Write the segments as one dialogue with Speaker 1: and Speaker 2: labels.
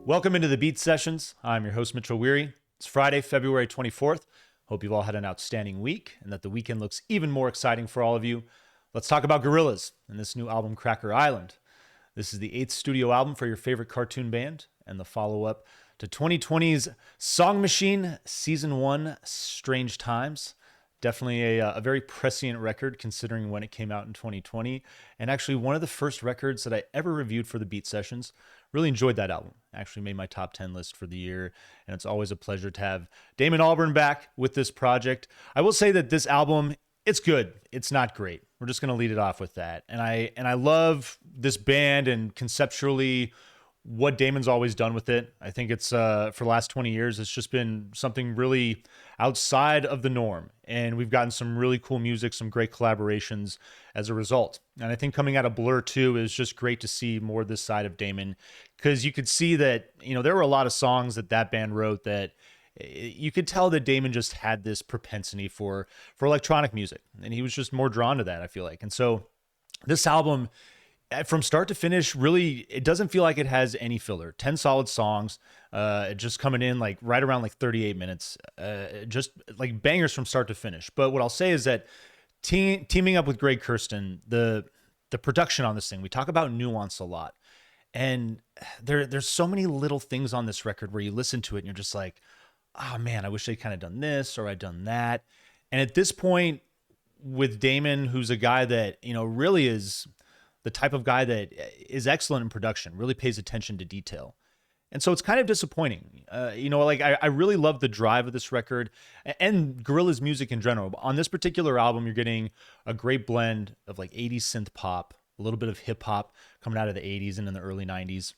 Speaker 1: Welcome into the Beat Sessions. I'm your host, Mitchell Weary. It's Friday, February 24th. Hope you've all had an outstanding week and that the weekend looks even more exciting for all of you. Let's talk about Gorillaz and this new album, Cracker Island. This is the 8th studio album for your favorite cartoon band and the follow-up to 2020's Song Machine, Season 1, Strange Times. Definitely a very prescient record considering when it came out in 2020, and actually one of the first records that I ever reviewed for the Beat Sessions. Really enjoyed that album. Actually made my top 10 list for the year, and it's always a pleasure to have Damon Albarn back with this project. I will say that this album, it's good. It's not great. We're just going to lead it off with that. And I love this band and conceptually what Damon's always done with it. I think it's for the last 20 years, it's just been something really outside of the norm. And we've gotten some really cool music, some great collaborations as a result. And I think coming out of Blur too is just great to see more this side of Damon, because you could see that, you know, there were a lot of songs that band wrote that you could tell that Damon just had this propensity for electronic music, and he was just more drawn to that, I feel like. And so this album, from start to finish, really, it doesn't feel like it has any filler. 10 solid songs, just coming in like right around like 38 minutes, just like bangers from start to finish. But what I'll say is that teaming up with Greg Kurstin, the production on this thing, we talk about nuance a lot. And there's so many little things on this record where you listen to it and you're just like, oh man, I wish they'd kind of done this or I'd done that. And at this point with Damon, who's a guy that, you know, really is the type of guy that is excellent in production, really pays attention to detail. And so it's kind of disappointing. I really love the drive of this record and Gorillaz music in general. On this particular album, you're getting a great blend of like 80s synth pop, a little bit of hip hop coming out of the 80s and in the early 90s.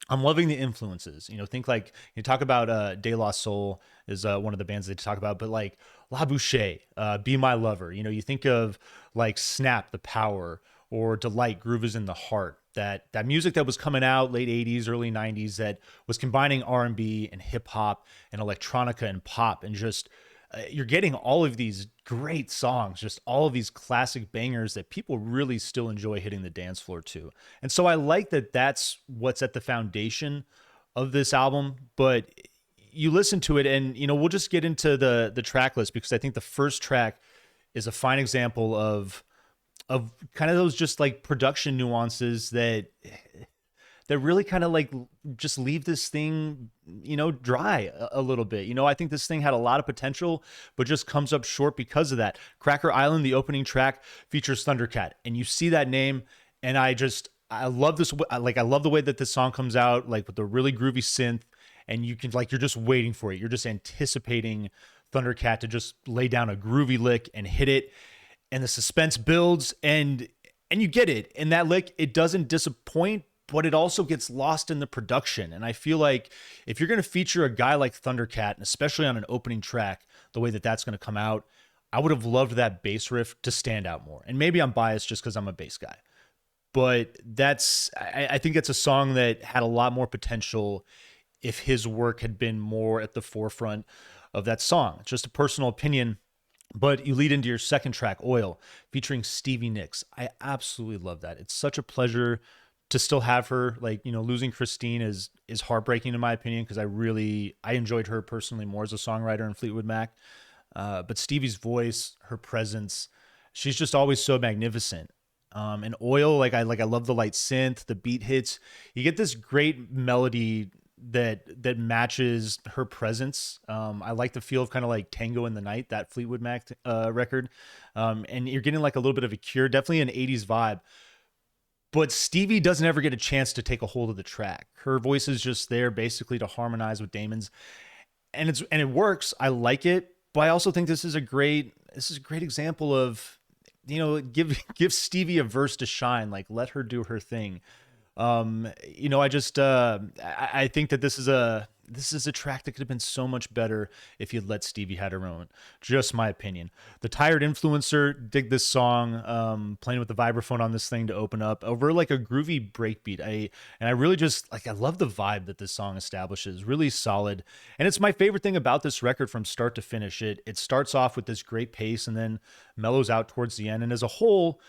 Speaker 1: I'm loving the influences. You know, think like you talk about De La Soul is one of the bands they talk about, but like La Bouche, Be My Lover. You know, you think of like Snap, The Power, or Delight, Groove Is in the Heart. That music that was coming out late 80s, early 90s that was combining R&B and hip hop and electronica and pop, and just you're getting all of these great songs, just all of these classic bangers that people really still enjoy hitting the dance floor to. And so I like that that's what's at the foundation of this album. But you listen to it and, you know, we'll just get into the track list, because I think the first track is a fine example of kind of those just like production nuances that really kind of like just leave this thing, you know, dry a little bit. You know, I think this thing had a lot of potential, but just comes up short because of that. Cracker Island, the opening track, features Thundercat, and you see that name, and I love this. Like, I love the way that this song comes out, like with the really groovy synth, and you can like, you're just waiting for it. You're just anticipating Thundercat to just lay down a groovy lick and hit it, and the suspense builds, and you get it. And that lick, it doesn't disappoint, but it also gets lost in the production. And I feel like if you're going to feature a guy like Thundercat, and especially on an opening track, the way that that's going to come out, I would have loved that bass riff to stand out more. And maybe I'm biased just because I'm a bass guy, but I think it's a song that had a lot more potential if his work had been more at the forefront of that song. Just a personal opinion. But you lead into your second track, Oil, featuring Stevie Nicks. I absolutely love that. It's such a pleasure to still have her. Like, you know, losing Christine is heartbreaking in my opinion, because I enjoyed her personally more as a songwriter in Fleetwood Mac. But Stevie's voice, her presence, she's just always so magnificent. And Oil, I love the light synth, the beat hits. You get this great melody that matches her presence. I like the feel of kind of like Tango in the Night, that Fleetwood Mac record. And you're getting like a little bit of a Cure, definitely an 80s vibe. But Stevie doesn't ever get a chance to take a hold of the track. Her voice is just there basically to harmonize with Damon's. And it works. I like it, but I also think this is a great example of, you know, give Stevie a verse to shine, like let her do her thing. You know, I think that this is a track that could have been so much better if you'd let Stevie had her own. Just my opinion. The Tired Influencer, dig this song, playing with the vibraphone on this thing to open up over like a groovy breakbeat. I really just like, I love the vibe that this song establishes, really solid. And it's my favorite thing about this record from start to finish. It starts off with this great pace and then mellows out towards the end. And as a whole,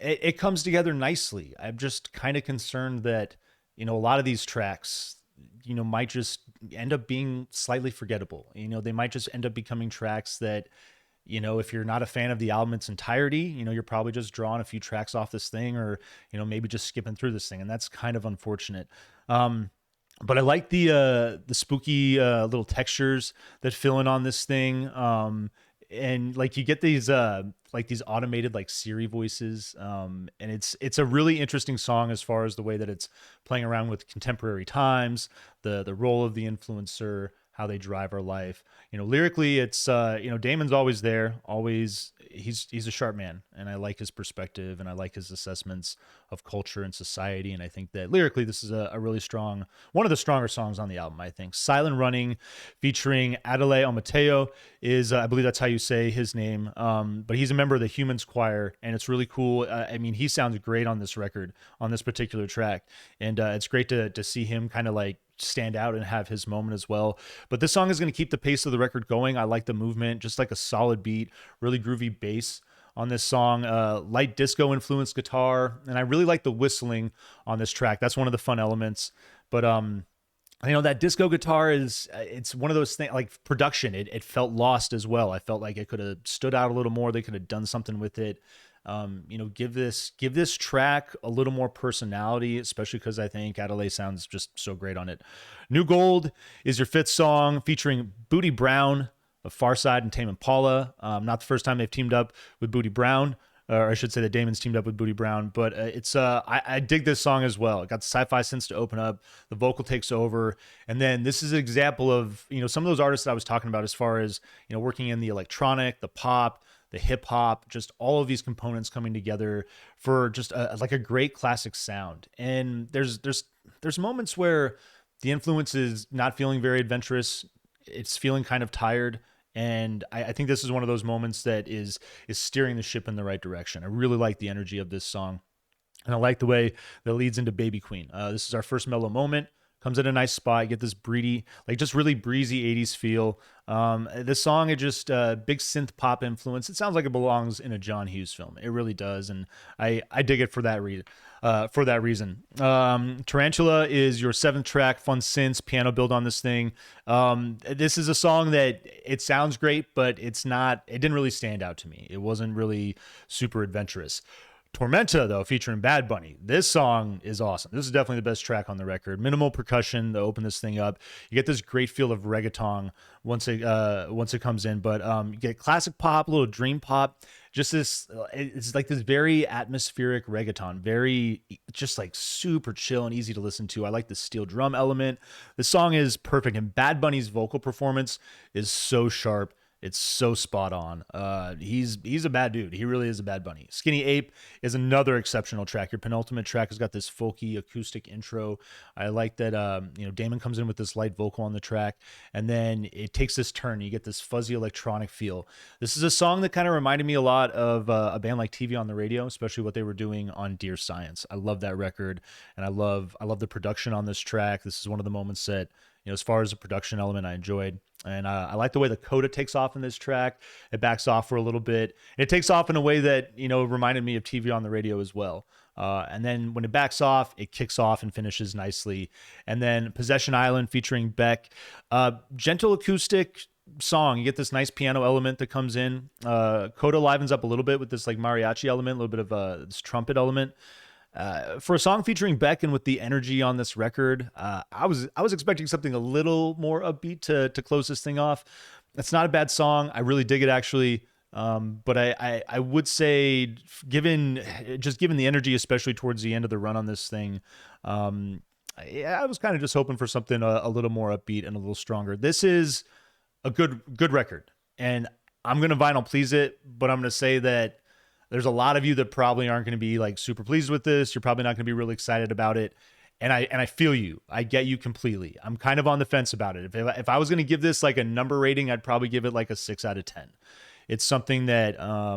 Speaker 1: it comes together nicely. I'm just kind of concerned that, you know, a lot of these tracks, might just end up being slightly forgettable. They might just end up becoming tracks that, if you're not a fan of the album in its entirety, you're probably just drawing a few tracks off this thing, or, maybe just skipping through this thing. And that's kind of unfortunate. But I like the spooky little textures that fill in on this thing. And like you get these these automated like Siri voices. And it's a really interesting song as far as the way that it's playing around with contemporary times, the role of the influencer, how they drive our life. Lyrically, it's Damon's always there, always. He's a sharp man, and I like his perspective, and I like his assessments of culture and society. And I think that lyrically, this is a really strong, one of the stronger songs on the album. I think Silent Running, featuring Adele Amateo, is I believe that's how you say his name. But he's a member of the Humans Choir, and it's really cool. I mean, he sounds great on this record, on this particular track, and it's great to see him kind of like stand out and have his moment as well. But this song is going to keep the pace of the record going. I like the movement, just like a solid beat, really groovy bass on this song, light disco influenced guitar, and I really like the whistling on this track. That's one of the fun elements. But that disco guitar it's one of those things, like production, it felt lost as well. I felt like it could have stood out a little more. They could have done something with it. Give this track a little more personality, especially because I think Adelaide sounds just so great on it. New Gold is your fifth song, featuring Booty Brown of Farside and Tame Impala. Not the first time they've teamed up with Booty Brown, or I should say that Damon's teamed up with Booty Brown, but I dig this song as well. It got the sci-fi synths to open up, the vocal takes over, and then this is an example of some of those artists that I was talking about as far as working in the electronic, the pop, the hip hop, just all of these components coming together for just a great classic sound. And there's moments where the influence is not feeling very adventurous. It's feeling kind of tired. And I think this is one of those moments that is steering the ship in the right direction. I really like the energy of this song. And I like the way that leads into Baby Queen. This is our first mellow moment. Comes at a nice spot. You get this breedy, just really breezy 80s feel. This song, it just big synth pop influence. It sounds like it belongs in a John Hughes film. It really does, and I dig it for that reason. Tarantula is your seventh track. Fun synths, piano build on this thing. This is a song that it sounds great, but it's not. It didn't really stand out to me. It wasn't really super adventurous. Tormenta, though, featuring Bad Bunny. This song is awesome. This is definitely the best track on the record. Minimal percussion to open this thing up. You get this great feel of reggaeton once it comes in, but you get classic pop, a little dream pop. Just this, it's like this very atmospheric reggaeton, very just like super chill and easy to listen to. I like the steel drum element. The song is perfect, and Bad Bunny's vocal performance is so sharp. It's so spot on. He's a bad dude. He really is a Bad Bunny. Skinny Ape is another exceptional track. Your penultimate track has got this folky acoustic intro. I like that Damon comes in with this light vocal on the track, and then it takes this turn. You get this fuzzy electronic feel. This is a song that kind of reminded me a lot of a band like TV on the Radio, especially what they were doing on Dear Science. I love that record, and I love the production on this track. This is one of the moments that, as far as the production element, I enjoyed. And I like the way the coda takes off in this track. It backs off for a little bit. It takes off in a way that, reminded me of TV on the Radio as well. And then when it backs off, it kicks off and finishes nicely. And then Possession Island featuring Beck. Gentle acoustic song. You get this nice piano element that comes in. Coda livens up a little bit with this like mariachi element, a little bit of this trumpet element. For a song featuring Beck and with the energy on this record, I was expecting something a little more upbeat to close this thing off. It's not a bad song. I really dig it actually. But I would say, given the energy, especially towards the end of the run on this thing, I was kind of just hoping for something a little more upbeat and a little stronger. This is a good record, and I'm gonna vinyl please it, but I'm gonna say that there's a lot of you that probably aren't going to be like super pleased with this. You're probably not going to be really excited about it. And I feel you. I get you completely. I'm kind of on the fence about it. If I was going to give this like a number rating, I'd probably give it like a 6 out of 10. It's something that, I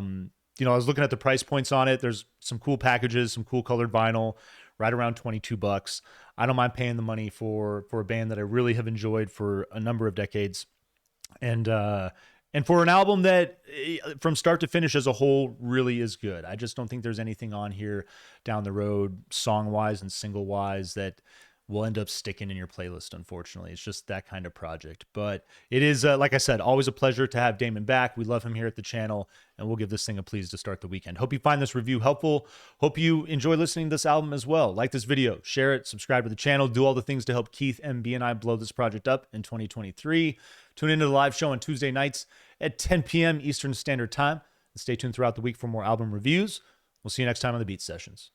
Speaker 1: was looking at the price points on it. There's some cool packages, some cool colored vinyl, right around $22. I don't mind paying the money for a band that I really have enjoyed for a number of decades. And for an album that from start to finish as a whole really is good. I just don't think there's anything on here down the road, song-wise and single-wise, that will end up sticking in your playlist, unfortunately. It's just that kind of project. But it is, like I said, always a pleasure to have Damon back. We love him here at the channel, and we'll give this thing a please to start the weekend. Hope you find this review helpful. Hope you enjoy listening to this album as well. Like this video, share it, subscribe to the channel, do all the things to help Keith, MB, and I blow this project up in 2023. Tune into the live show on Tuesday nights at 10 p.m. Eastern Standard Time. And stay tuned throughout the week for more album reviews. We'll see you next time on the Beat Sessions.